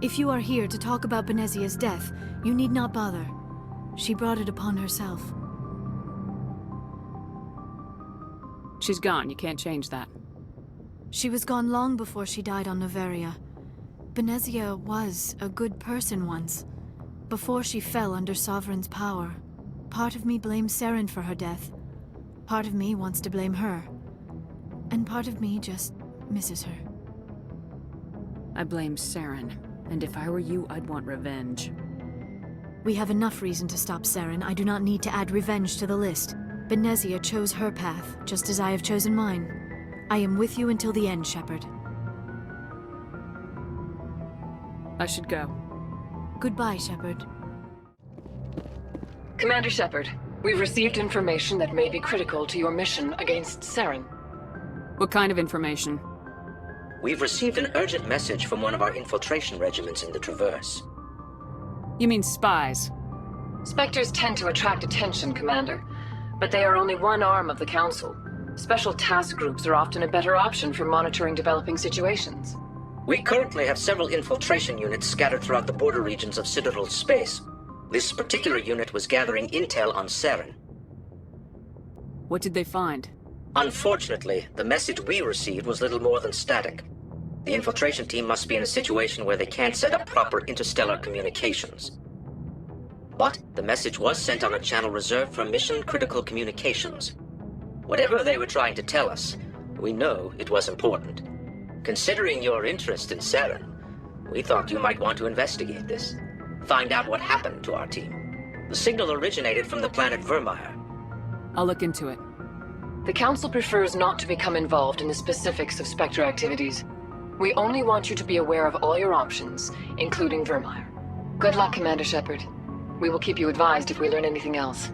If you are here to talk about Benezia's death, you need not bother. She brought it upon herself. She's gone. You can't change that. She was gone long before she died on Noveria. Benezia was a good person once, before she fell under Sovereign's power. Part of me blames Saren for her death. Part of me wants to blame her. And part of me just misses her. I blame Saren. And if I were you, I'd want revenge. We have enough reason to stop Saren. I do not need to add revenge to the list. Benezia chose her path, just as I have chosen mine. I am with you until the end, Sheperd. I should go. Goodbye, Sheperd. Commander Sheperd, we've received information that may be critical to your mission against Saren. What kind of information? We've received an urgent message from one of our infiltration regiments in the Traverse. You mean spies? Spectres tend to attract attention, Commander, but they are only one arm of the Council. Special task groups are often a better option for monitoring developing situations. We currently have several infiltration units scattered throughout the border regions of Citadel space. This particular unit was gathering intel on Saren. What did they find? Unfortunately, the message we received was little more than static. The infiltration team must be in a situation where they can't set up proper interstellar communications. But the message was sent on a channel reserved for mission-critical communications. Whatever they were trying to tell us, we know it was important. Considering your interest in Saren, we thought you might want to investigate this. Find out what happened to our team. The signal originated from the planet Vermire. I'll look into it. The Council prefers not to become involved in the specifics of Spectre activities. We only want you to be aware of all your options, including Vermire. Good luck, Commander Sheperd. We will keep you advised if we learn anything else.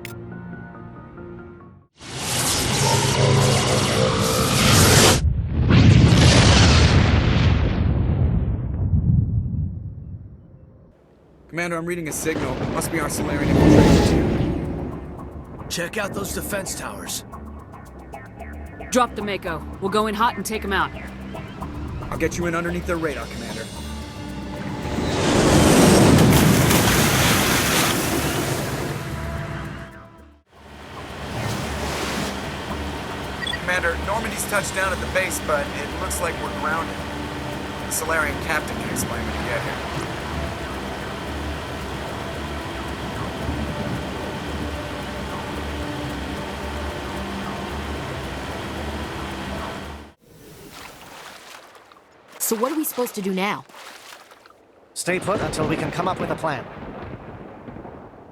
Commander, I'm reading a signal. Must be our Solarian infiltration team. Check out those defense towers. Drop the Mako. We'll go in hot and take them out. I'll get you in underneath their radar, Commander. Commander, Normandy's touched down at the base, but it looks like we're grounded. The Solarian captain can explain when you get here. So what are we supposed to do now? Stay put until we can come up with a plan.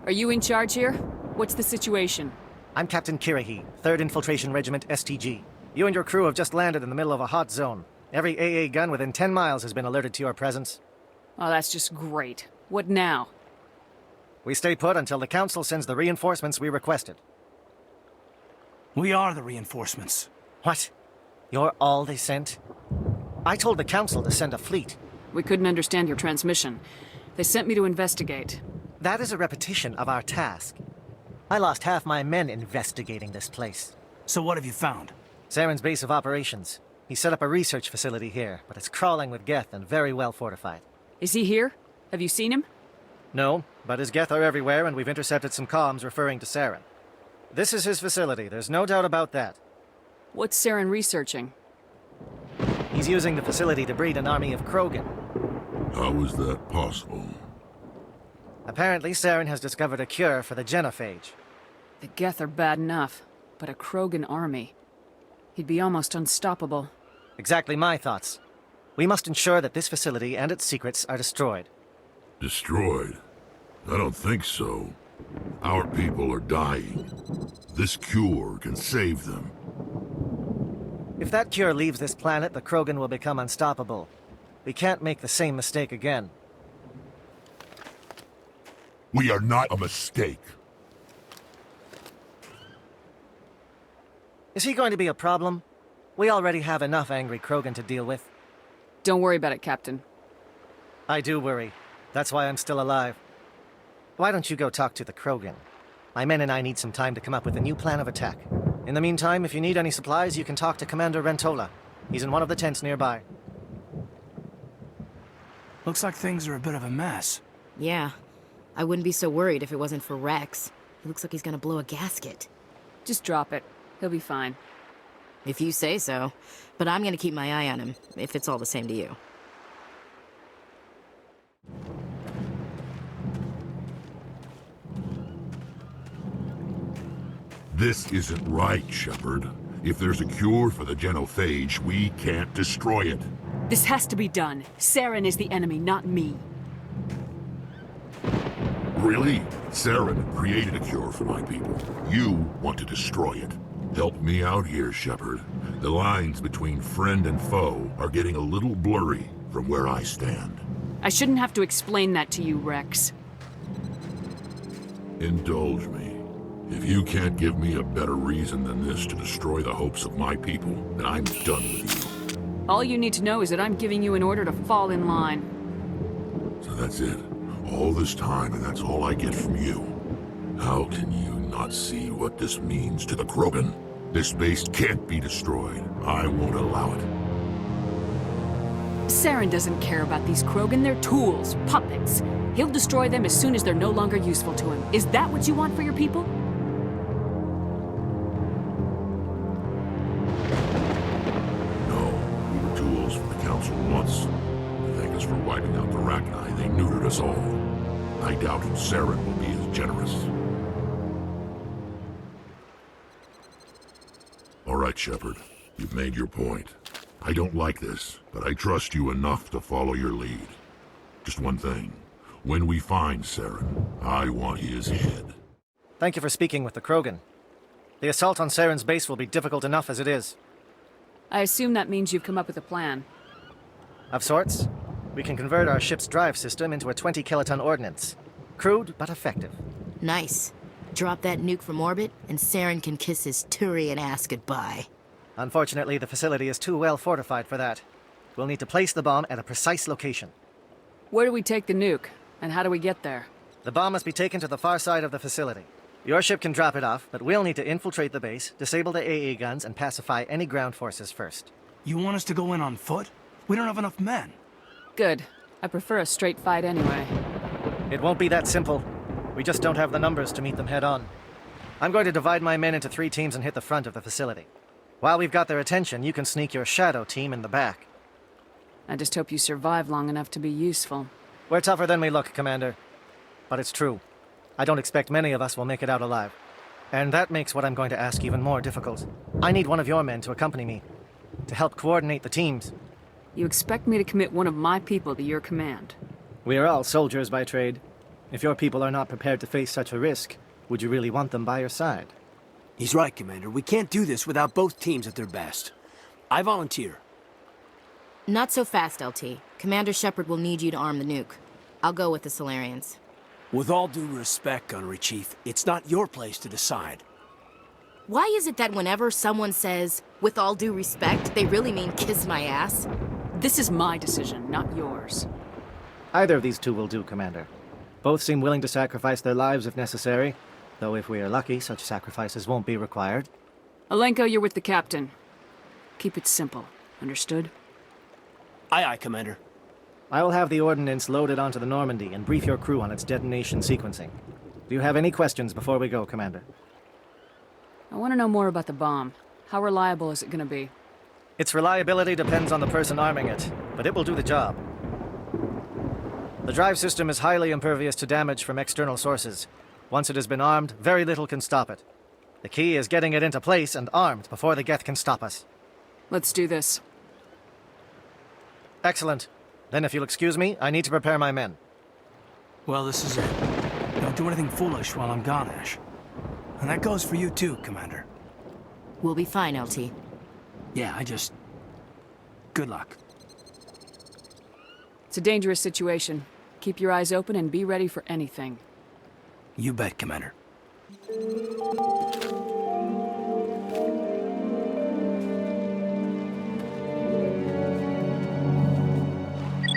Are you in charge here? What's the situation? I'm Captain Kirahi, 3rd Infiltration Regiment STG. You and your crew have just landed in the middle of a hot zone. Every AA gun within 10 miles has been alerted to your presence. Oh, that's just great. What now? We stay put until the Council sends the reinforcements we requested. We are the reinforcements. What? You're all they sent? I told the Council to send a fleet. We couldn't understand your transmission. They sent me to investigate. That is a repetition of our task. I lost half my men investigating this place. So what have you found? Saren's base of operations. He set up a research facility here, but it's crawling with Geth and very well fortified. Is he here? Have you seen him? No, but his Geth are everywhere and we've intercepted some comms referring to Saren. This is his facility, there's no doubt about that. What's Saren researching? He's using the facility to breed an army of Krogan. How is that possible? Apparently, Saren has discovered a cure for the genophage. The Geth are bad enough, but a Krogan army. He'd be almost unstoppable. Exactly my thoughts. We must ensure that this facility and its secrets are destroyed. Destroyed? I don't think so. Our people are dying. This cure can save them. If that cure leaves this planet, the Krogan will become unstoppable. We can't make the same mistake again. We are not a mistake. Is he going to be a problem? We already have enough angry Krogan to deal with. Don't worry about it, Captain. I do worry. That's why I'm still alive. Why don't you go talk to the Krogan? My men and I need some time to come up with a new plan of attack. In the meantime, if you need any supplies, you can talk to Commander Rentola. He's in one of the tents nearby. Looks like things are a bit of a mess. Yeah. I wouldn't be so worried if it wasn't for Rex. He looks like he's gonna blow a gasket. Just drop it. He'll be fine. If you say so. But I'm gonna keep my eye on him, if it's all the same to you. This isn't right, Sheperd. If there's a cure for the genophage, we can't destroy it. This has to be done. Saren is the enemy, not me. Really? Saren created a cure for my people. You want to destroy it. Help me out here, Sheperd. The lines between friend and foe are getting a little blurry from where I stand. I shouldn't have to explain that to you, Rex. Indulge me. If you can't give me a better reason than this to destroy the hopes of my people, then I'm done with you. All you need to know is that I'm giving you an order to fall in line. So that's it. All this time, and that's all I get from you. How can you not see what this means to the Krogan? This base can't be destroyed. I won't allow it. Saren doesn't care about these Krogan. They're tools, puppets. He'll destroy them as soon as they're no longer useful to him. Is that what you want for your people? Once. To thank us for wiping out the Rachni, they neutered us all. I doubt Saren will be as generous. All right, Sheperd. You've made your point. I don't like this, but I trust you enough to follow your lead. Just one thing. When we find Saren, I want his head. Thank you for speaking with the Krogan. The assault on Saren's base will be difficult enough as it is. I assume that means you've come up with a plan. Of sorts. We can convert our ship's drive system into a 20-kiloton ordnance. Crude, but effective. Nice. Drop that nuke from orbit, and Saren can kiss his Turian ass goodbye. Unfortunately, the facility is too well fortified for that. We'll need to place the bomb at a precise location. Where do we take the nuke? And how do we get there? The bomb must be taken to the far side of the facility. Your ship can drop it off, but we'll need to infiltrate the base, disable the AA guns, and pacify any ground forces first. You want us to go in on foot? We don't have enough men. Good. I prefer a straight fight anyway. It won't be that simple. We just don't have the numbers to meet them head-on. I'm going to divide my men into 3 teams and hit the front of the facility. While we've got their attention, you can sneak your shadow team in the back. I just hope you survive long enough to be useful. We're tougher than we look, Commander. But it's true. I don't expect many of us will make it out alive. And that makes what I'm going to ask even more difficult. I need one of your men to accompany me, to help coordinate the teams. You expect me to commit one of my people to your command? We are all soldiers by trade. If your people are not prepared to face such a risk, would you really want them by your side? He's right, Commander. We can't do this without both teams at their best. I volunteer. Not so fast, LT. Commander Sheperd will need you to arm the nuke. I'll go with the Solarians. With all due respect, Gunnery Chief, it's not your place to decide. Why is it that whenever someone says, with all due respect, they really mean kiss my ass? This is my decision, not yours. Either of these 2 will do, Commander. Both seem willing to sacrifice their lives if necessary, though if we are lucky, such sacrifices won't be required. Alenko, you're with the captain. Keep it simple. Understood? Aye, aye, Commander. I will have the ordnance loaded onto the Normandy and brief your crew on its detonation sequencing. Do you have any questions before we go, Commander? I want to know more about the bomb. How reliable is it going to be? Its reliability depends on the person arming it, but it will do the job. The drive system is highly impervious to damage from external sources. Once it has been armed, very little can stop it. The key is getting it into place and armed before the Geth can stop us. Let's do this. Excellent. Then if you'll excuse me, I need to prepare my men. Well, this is it. Don't do anything foolish while I'm gone, Ash. And that goes for you too, Commander. We'll be fine, LT. Yeah, good luck. It's a dangerous situation. Keep your eyes open and be ready for anything. You bet, Commander.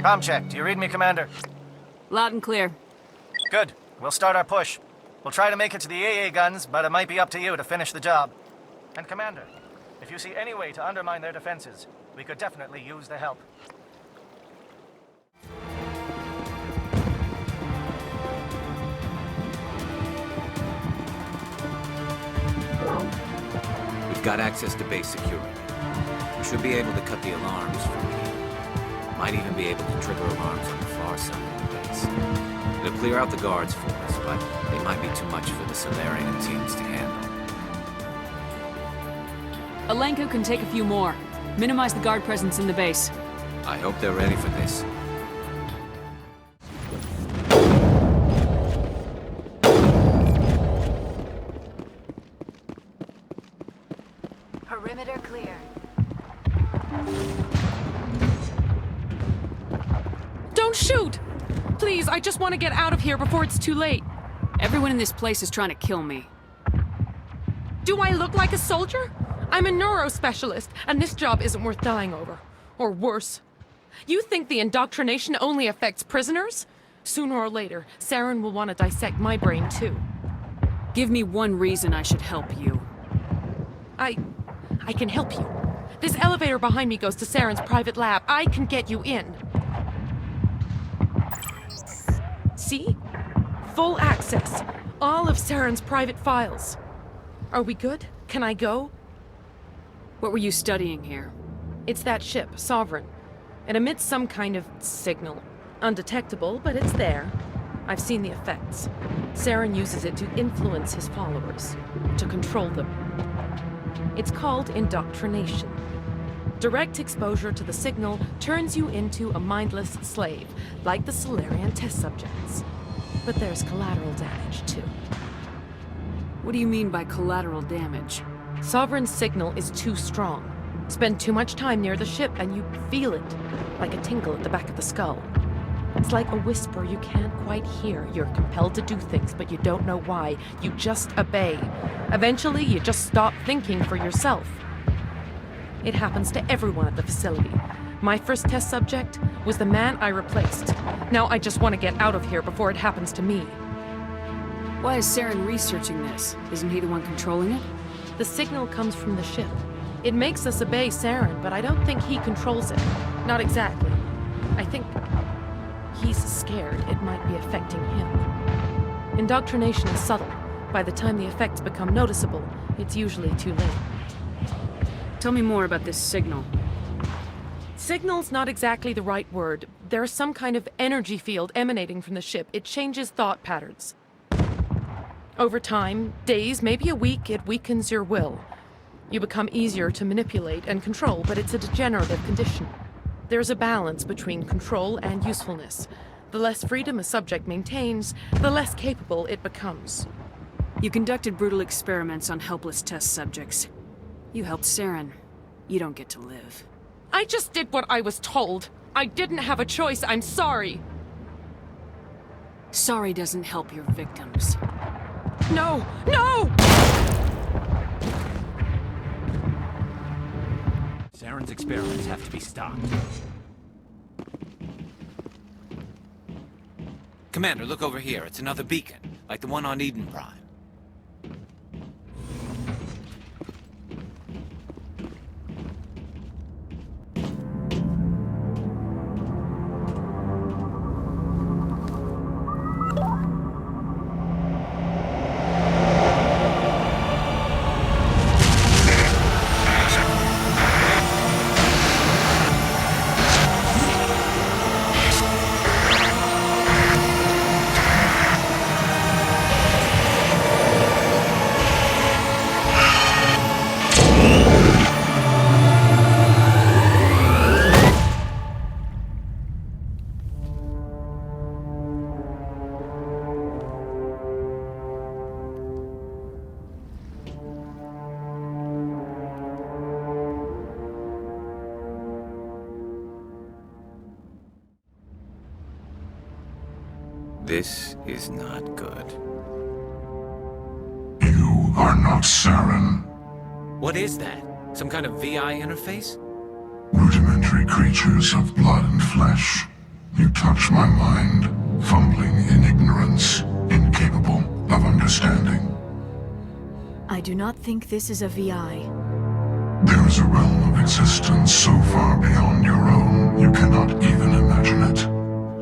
Comm check. Do you read me, Commander? Loud and clear. Good. We'll start our push. We'll try to make it to the AA guns, but it might be up to you to finish the job. And Commander, if you see any way to undermine their defenses, we could definitely use the help. I've got access to base security. We should be able to cut the alarms from here. Might even be able to trigger alarms on the far side of the base. It'll clear out the guards for us, but they might be too much for the Solarian teams to handle. Alenko can take a few more. Minimize the guard presence in the base. I hope they're ready for this. Perimeter clear. Don't shoot! Please, I just want to get out of here before it's too late. Everyone in this place is trying to kill me. Do I look like a soldier? I'm a neurospecialist, and this job isn't worth dying over. Or worse. You think the indoctrination only affects prisoners? Sooner or later, Saren will want to dissect my brain too. Give me one reason I should help you. I can help you. This elevator behind me goes to Saren's private lab. I can get you in. See? Full access. All of Saren's private files. Are we good? Can I go? What were you studying here? It's that ship, Sovereign. It emits some kind of signal. Undetectable, but it's there. I've seen the effects. Saren uses it to influence his followers, to control them. It's called indoctrination. Direct exposure to the signal turns you into a mindless slave, like the Solarian test subjects. But there's collateral damage, too. What do you mean by collateral damage? Sovereign's signal is too strong. Spend too much time near the ship and you feel it, like a tingle at the back of the skull. It's like a whisper you can't quite hear. You're compelled to do things, but you don't know why. You just obey. Eventually, you just stop thinking for yourself. It happens to everyone at the facility. My first test subject was the man I replaced. Now I just want to get out of here before it happens to me. Why is Saren researching this? Isn't he the one controlling it? The signal comes from the ship. It makes us obey Saren, but I don't think he controls it. Not exactly. I think he's scared it might be affecting him. Indoctrination is subtle. By the time the effects become noticeable, it's usually too late. Tell me more about this signal. Signal's not exactly the right word. There's some kind of energy field emanating from the ship. It changes thought patterns. Over time, days, maybe a week, it weakens your will. You become easier to manipulate and control, but it's a degenerative condition. There's a balance between control and usefulness. The less freedom a subject maintains, the less capable it becomes. You conducted brutal experiments on helpless test subjects. You helped Saren. You don't get to live. I just did what I was told. I didn't have a choice. I'm sorry. Sorry doesn't help your victims. No! No! Saren's experiments have to be stopped. Commander, look over here. It's another beacon, like the one on Eden Prime. This is not good. You are not Saren. What is that? Some kind of VI interface? Rudimentary creatures of blood and flesh. You touch my mind, fumbling in ignorance, incapable of understanding. I do not think this is a VI. There is a realm of existence so far beyond your own, you cannot even imagine it.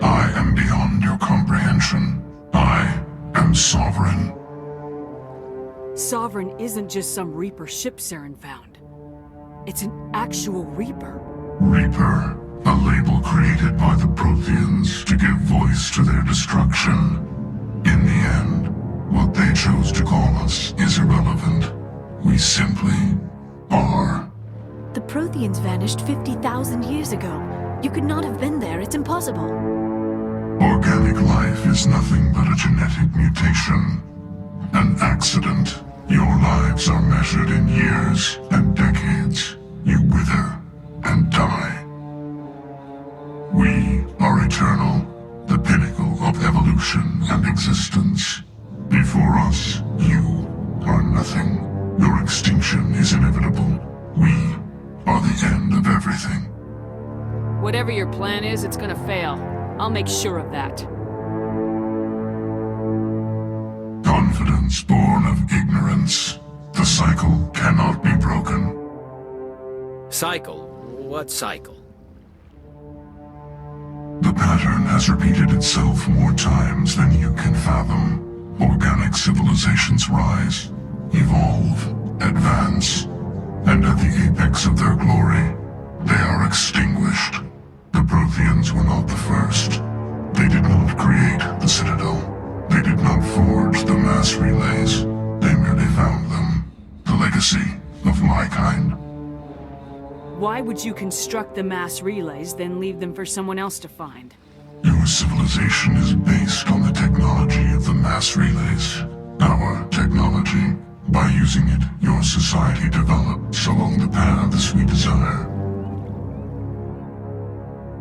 I am beyond your comprehension. I am sovereign. Sovereign isn't just some Reaper ship Saren found. It's an actual Reaper. Reaper, a label created by the Protheans to give voice to their destruction. In the end, what they chose to call us is irrelevant. We simply are. The Protheans vanished 50,000 years ago. You could not have been there. It's impossible. Organic life is nothing but a genetic mutation. An accident. Your lives are measured in years and decades. You wither and die. We are eternal, the pinnacle of evolution and existence. Before us, you are nothing. Your extinction is inevitable. We are the end of everything. Whatever your plan is, it's gonna fail. I'll make sure of that. Confidence born of ignorance. The cycle cannot be broken. Cycle? What cycle? The pattern has repeated itself more times than you can fathom. Organic civilizations rise, evolve, advance, and at the apex of their glory, they are extinguished. The Protheans were not the first. They did not create the Citadel. They did not forge the mass relays. They merely found them. The legacy of my kind. Why would you construct the mass relays, then leave them for someone else to find? Your civilization is based on the technology of the mass relays. Our technology. By using it, your society develops along the paths we desire.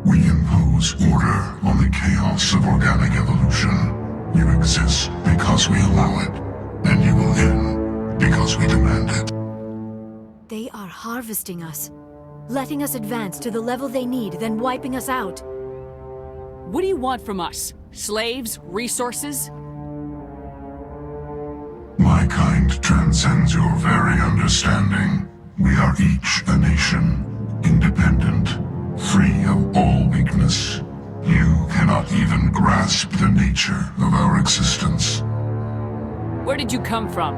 We impose order on the chaos of organic evolution. You exist because we allow it, and you will end because we demand it. They are harvesting us, letting us advance to the level they need, then wiping us out. What do you want from us? Slaves? Resources? My kind transcends your very understanding. We are each a nation, independent, free of all weakness. You cannot even grasp the nature of our existence. Where did you come from?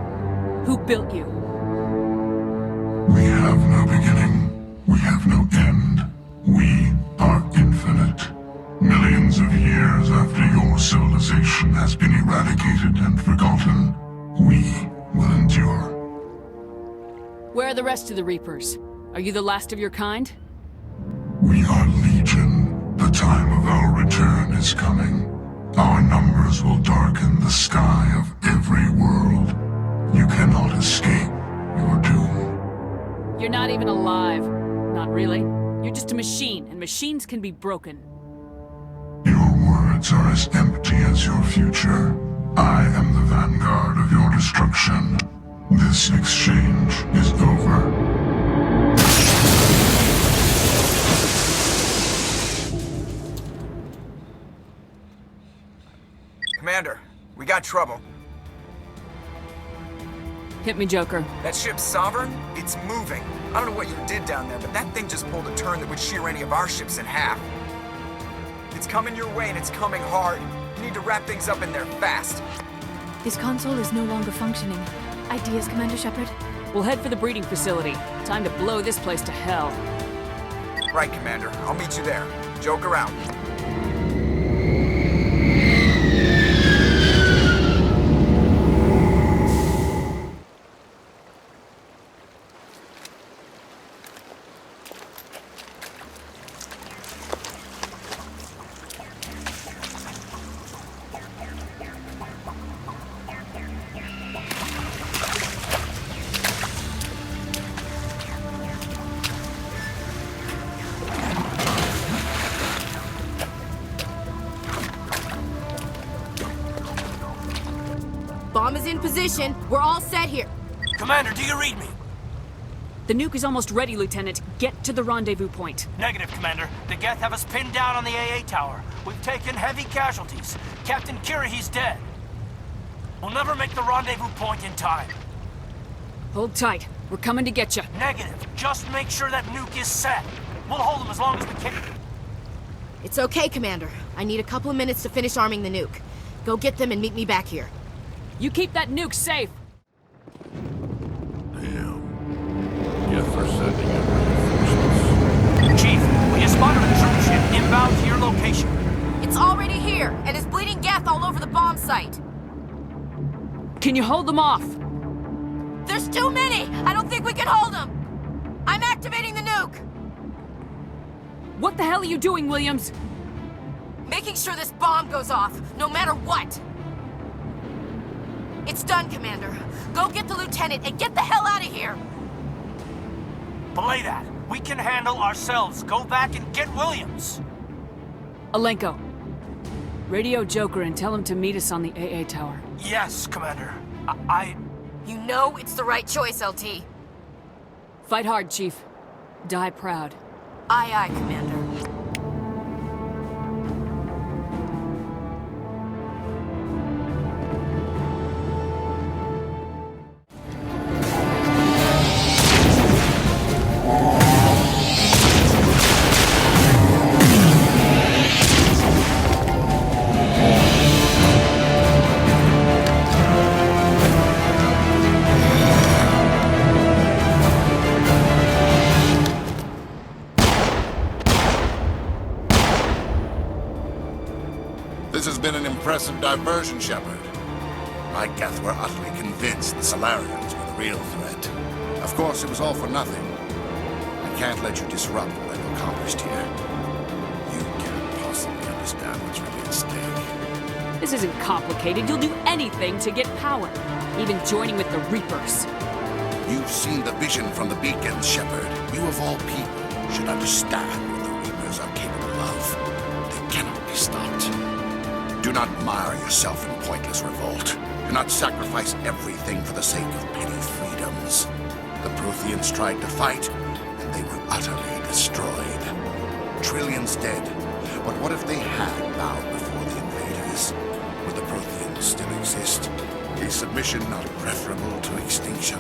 Who built you? We have no beginning. We have no end. We are infinite. Millions of years after your civilization has been eradicated and forgotten, we will endure. Where are the rest of the Reapers? Are you the last of your kind? We are legion. The time of our return is coming. Our numbers will darken the sky of every world. You cannot escape your doom. You're not even alive. Not really. You're just a machine, and machines can be broken. Your words are as empty as your future. I am the vanguard of your destruction. This exchange is over. Commander, we got trouble. Hit me, Joker. That ship's Sovereign? It's moving. I don't know what you did down there, but that thing just pulled a turn that would shear any of our ships in half. It's coming your way, and it's coming hard. You need to wrap things up in there fast. This console is no longer functioning. Ideas, Commander Sheperd? We'll head for the breeding facility. Time to blow this place to hell. Right, Commander. I'll meet you there. Joker out. Bomb is in position. We're all set here. Commander, do you read me? The nuke is almost ready, Lieutenant. Get to the rendezvous point. Negative, Commander. The Geth have us pinned down on the AA tower. We've taken heavy casualties. Captain Kirahi's dead. We'll never make the rendezvous point in time. Hold tight. We're coming to get you. Negative. Just make sure that nuke is set. We'll hold them as long as we can. It's okay, Commander. I need a couple of minutes to finish arming the nuke. Go get them and meet me back here. You keep that nuke safe. are sending in reinforcements. Chief, we have spotted a troop ship inbound to your location. It's already here, and is bleeding gas all over the bomb site. Can you hold them off? There's too many! I don't think we can hold them! I'm activating the nuke! What the hell are you doing, Williams? Making sure this bomb goes off, no matter what! It's done, Commander. Go get the lieutenant and get the hell out of here! Belay that. We can handle ourselves. Go back and get Williams. Alenko, radio Joker and tell him to meet us on the AA tower. Yes, Commander. You know it's the right choice, LT. Fight hard, Chief. Die proud. Aye, aye, Commander. This has been an impressive diversion, Sheperd. My Geth were utterly convinced the Solarians were the real threat. Of course, it was all for nothing. I can't let you disrupt what I've accomplished here. You can't possibly understand what's really at stake. This isn't complicated. You'll do anything to get power. Even joining with the Reapers. You've seen the vision from the beacons, Sheperd. You of all people should understand what the Reapers are capable of. They cannot be stopped. Do not mire yourself in pointless revolt. Do not sacrifice everything for the sake of petty freedoms. The Protheans tried to fight, and they were utterly destroyed. Trillions dead. But what if they had bowed before the invaders? Would the Protheans still exist? Is submission not preferable to extinction?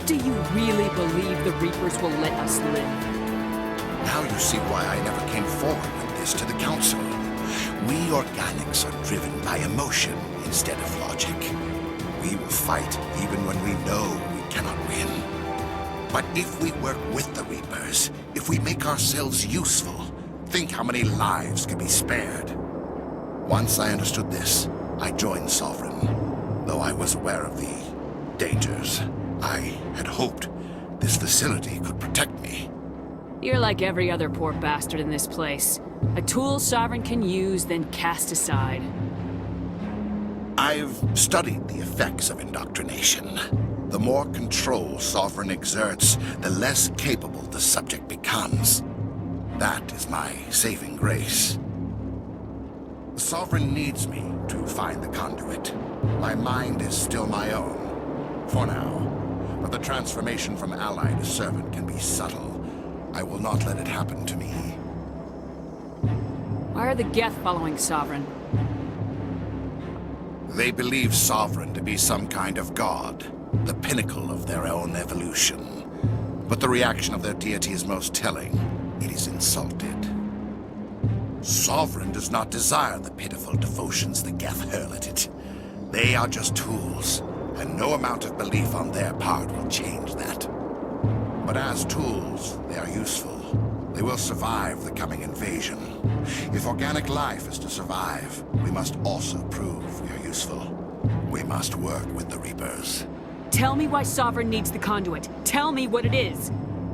Do you really believe the Reapers will let us live? Now you see why I never came forward with this to the Council. We organics are driven by emotion instead of logic. We will fight even when we know we cannot win. But if we work with the Reapers, if we make ourselves useful, think how many lives could be spared. Once I understood this, I joined Sovereign, though I was aware of the dangers. I had hoped this facility could protect me. You're like every other poor bastard in this place. A tool Sovereign can use, then cast aside. I've studied the effects of indoctrination. The more control Sovereign exerts, the less capable the subject becomes. That is my saving grace. Sovereign needs me to find the conduit. My mind is still my own, for now. But the transformation from ally to servant can be subtle. I will not let it happen to me. Why are the Geth following Sovereign? They believe Sovereign to be some kind of god, the pinnacle of their own evolution. But the reaction of their deity is most telling. It is insulted. Sovereign does not desire the pitiful devotions the Geth hurl at it. They are just tools, and no amount of belief on their part will change that. But as tools, they are useful. They will survive the coming invasion. If organic life is to survive, we must also prove we are useful. We must work with the Reapers. Tell me why Sovereign needs the conduit. Tell me what it is.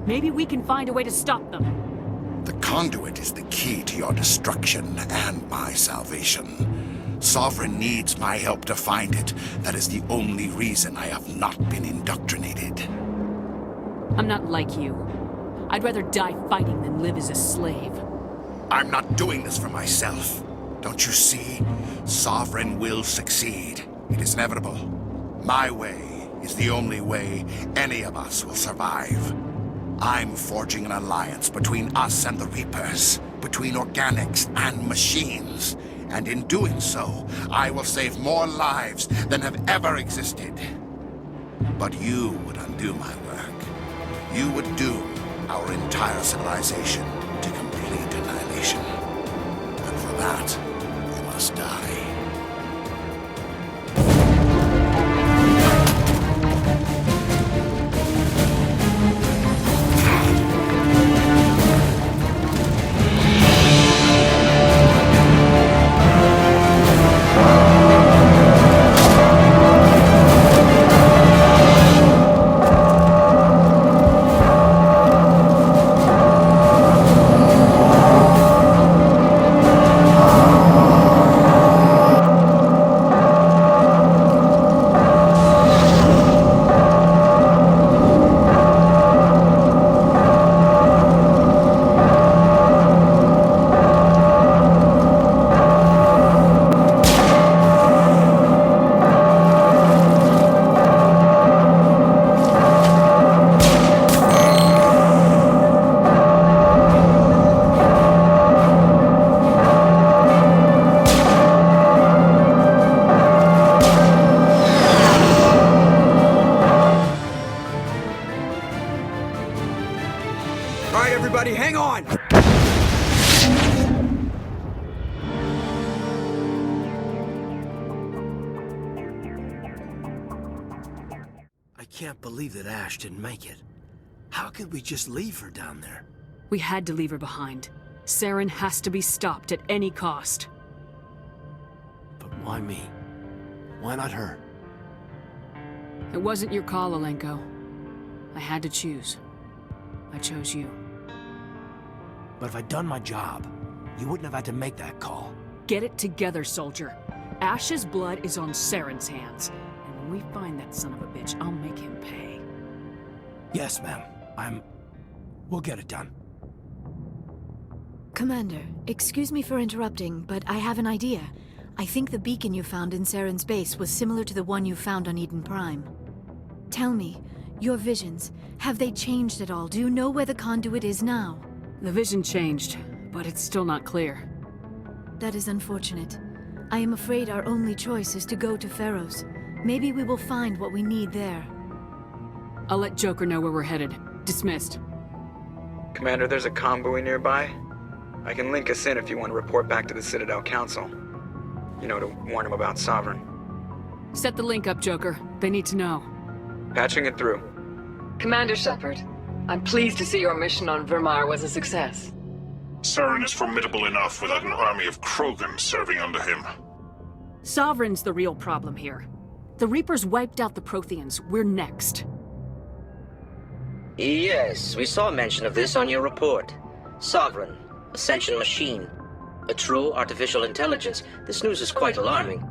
Maybe we can find a way to stop them. The conduit is the key to your destruction and my salvation. Sovereign needs my help to find it. That is the only reason I have not been indoctrinated. I'm not like you. I'd rather die fighting than live as a slave. I'm not doing this for myself. Don't you see? Sovereign will succeed. It is inevitable. My way is the only way any of us will survive. I'm forging an alliance between us and the Reapers, between organics and machines. And in doing so, I will save more lives than have ever existed. But you would undo my work. You would doom our entire civilization to complete annihilation. And for that, you must die. everybody, hang on! I can't believe that Ash didn't make it. How could we just leave her down there? We had to leave her behind. Saren has to be stopped at any cost. But why me? Why not her? It wasn't your call, Alenko. I had to choose. I chose you. But if I'd done my job, you wouldn't have had to make that call. Get it together, soldier. Ash's blood is on Saren's hands. And when we find that son of a bitch, I'll make him pay. Yes, ma'am. We'll get it done. Commander, excuse me for interrupting, but I have an idea. I think the beacon you found in Saren's base was similar to the one you found on Eden Prime. Tell me, your visions, have they changed at all? Do you know where the conduit is now? The vision changed, but it's still not clear. That is unfortunate. I am afraid our only choice is to go to Pharaoh's. Maybe we will find what we need there. I'll let Joker know where we're headed. Dismissed. Commander, there's a convoy nearby. I can link us in if you want to report back to the Citadel Council. You know, to warn them about Sovereign. Set the link up, Joker. They need to know. Patching it through. Commander Sheperd, I'm pleased to see your mission on Vermire was a success. Saren is formidable enough without an army of Krogan serving under him. Sovereign's the real problem here. The Reapers wiped out the Protheans. We're next. Yes, we saw mention of this on your report. Sovereign, Ascension machine, a true artificial intelligence. This news is quite alarming,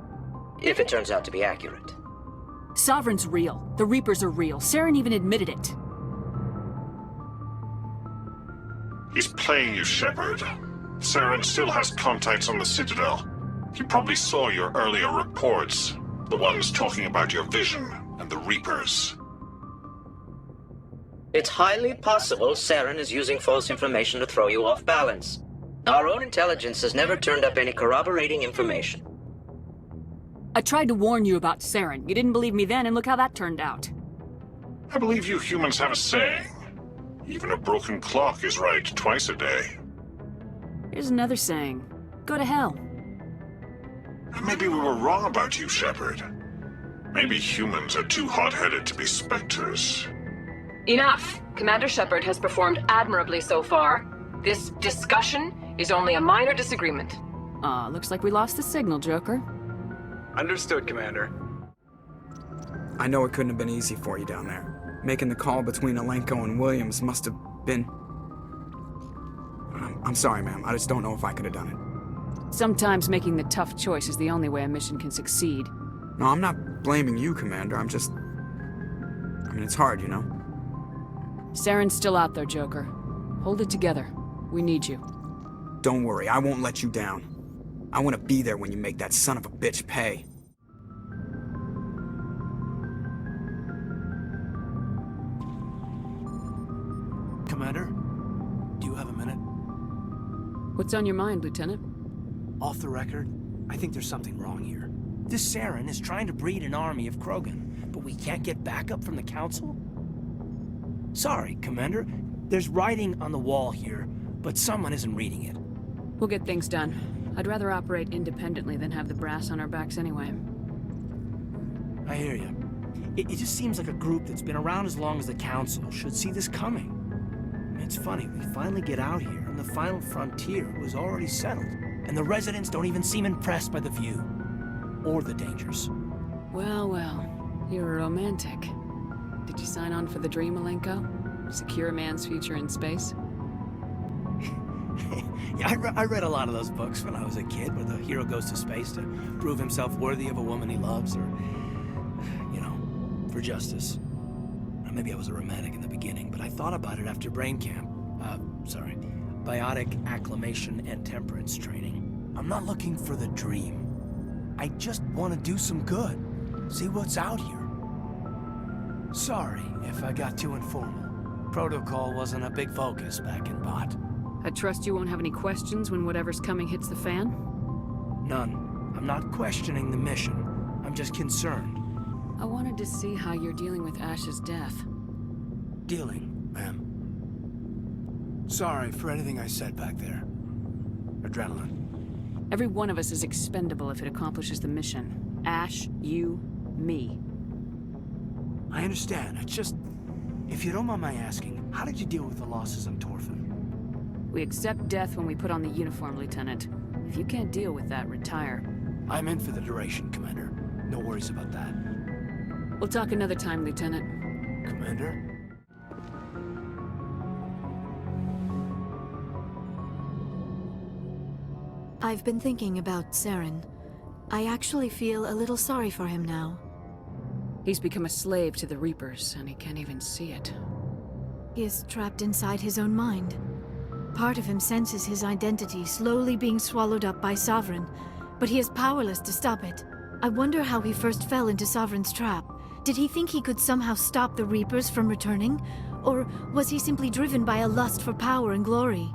if it turns out to be accurate. Sovereign's real. The Reapers are real. Saren even admitted it. He's playing you, Sheperd. Saren still has contacts on the Citadel. He probably saw your earlier reports, the ones talking about your vision and the Reapers. It's highly possible Saren is using false information to throw you off balance. Our own intelligence has never turned up any corroborating information. I tried to warn you about Saren. You didn't believe me then, and look how that turned out. I believe you humans have a saying. Even a broken clock is right twice a day. Here's another saying. Go to hell. Maybe we were wrong about you, Sheperd. Maybe humans are too hot-headed to be specters. Enough! Commander Sheperd has performed admirably so far. This discussion is only a minor disagreement. Looks like we lost the signal, Joker. Understood, Commander. I know it couldn't have been easy for you down there. Making the call between Alenko and Williams must have been... I'm sorry, ma'am. I just don't know if I could have done it. Sometimes making the tough choice is the only way a mission can succeed. No, I'm not blaming you, Commander. I'm just... it's hard, you know? Saren's still out there, Joker. Hold it together. We need you. Don't worry, I won't let you down. I want to be there when you make that son of a bitch pay. Commander, do you have a minute? What's on your mind, Lieutenant? Off the record, I think there's something wrong here. This Saren is trying to breed an army of Krogan, but we can't get backup from the Council? Sorry, Commander. There's writing on the wall here, but someone isn't reading it. We'll get things done. I'd rather operate independently than have the brass on our backs anyway. I hear you. It just seems like a group that's been around as long as the Council should see this coming. It's funny, we finally get out here, and the final frontier was already settled, and the residents don't even seem impressed by the view. Or the dangers. Well, well. You're a romantic. Did you sign on for the dream, Alenko? Secure a man's future in space? Yeah, I read a lot of those books when I was a kid, where the hero goes to space to prove himself worthy of a woman he loves, or, for justice. Or maybe I was a romantic in the beginning, but I thought about it after brain camp. Biotic acclimation and temperance training. I'm not looking for the dream. I just want to do some good. See what's out here. Sorry if I got too informal. Protocol wasn't a big focus back in Bot. I trust you won't have any questions when whatever's coming hits the fan? None. I'm not questioning the mission. I'm just concerned. I wanted to see how you're dealing with Ash's death. Dealing, ma'am. Sorry for anything I said back there. Adrenaline. Every one of us is expendable if it accomplishes the mission. Ash, you, me. I understand. It's just... If you don't mind my asking, how did you deal with the losses on Torfin? We accept death when we put on the uniform, Lieutenant. If you can't deal with that, retire. I'm in for the duration, Commander. No worries about that. We'll talk another time, Lieutenant. Commander? I've been thinking about Saren. I actually feel a little sorry for him now. He's become a slave to the Reapers, and he can't even see it. He is trapped inside his own mind. Part of him senses his identity slowly being swallowed up by Sovereign, but he is powerless to stop it. I wonder how he first fell into Sovereign's trap. Did he think he could somehow stop the Reapers from returning? Or was he simply driven by a lust for power and glory?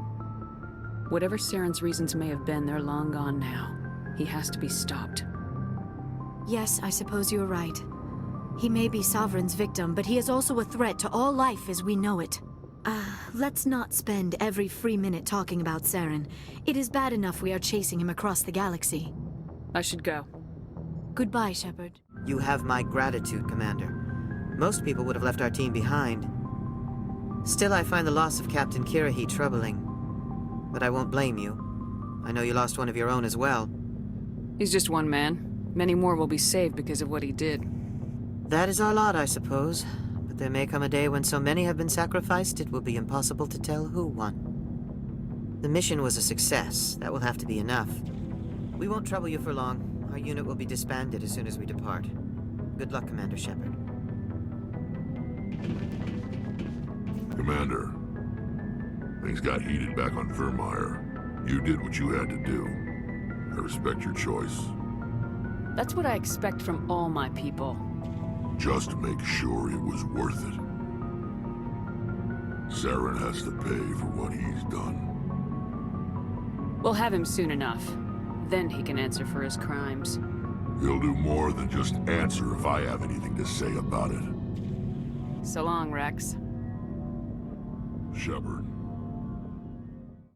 Whatever Saren's reasons may have been, they're long gone now. He has to be stopped. Yes, I suppose you're right. He may be Sovereign's victim, but he is also a threat to all life as we know it. Let's not spend every free minute talking about Saren. It is bad enough we are chasing him across the galaxy. I should go. Goodbye, Sheperd. You have my gratitude, Commander. Most people would have left our team behind. Still, I find the loss of Captain Kirahi troubling. But I won't blame you. I know you lost one of your own as well. He's just one man. Many more will be saved because of what he did. That is our lot, I suppose. But there may come a day when so many have been sacrificed, it will be impossible to tell who won. The mission was a success. That will have to be enough. We won't trouble you for long. Our unit will be disbanded as soon as we depart. Good luck, Commander Sheperd. Commander, things got heated back on Vermire. You did what you had to do. I respect your choice. That's what I expect from all my people. Just make sure it was worth it. Saren has to pay for what he's done. We'll have him soon enough. Then he can answer for his crimes. He'll do more than just answer if I have anything to say about it. So long, Rex. Sheperd.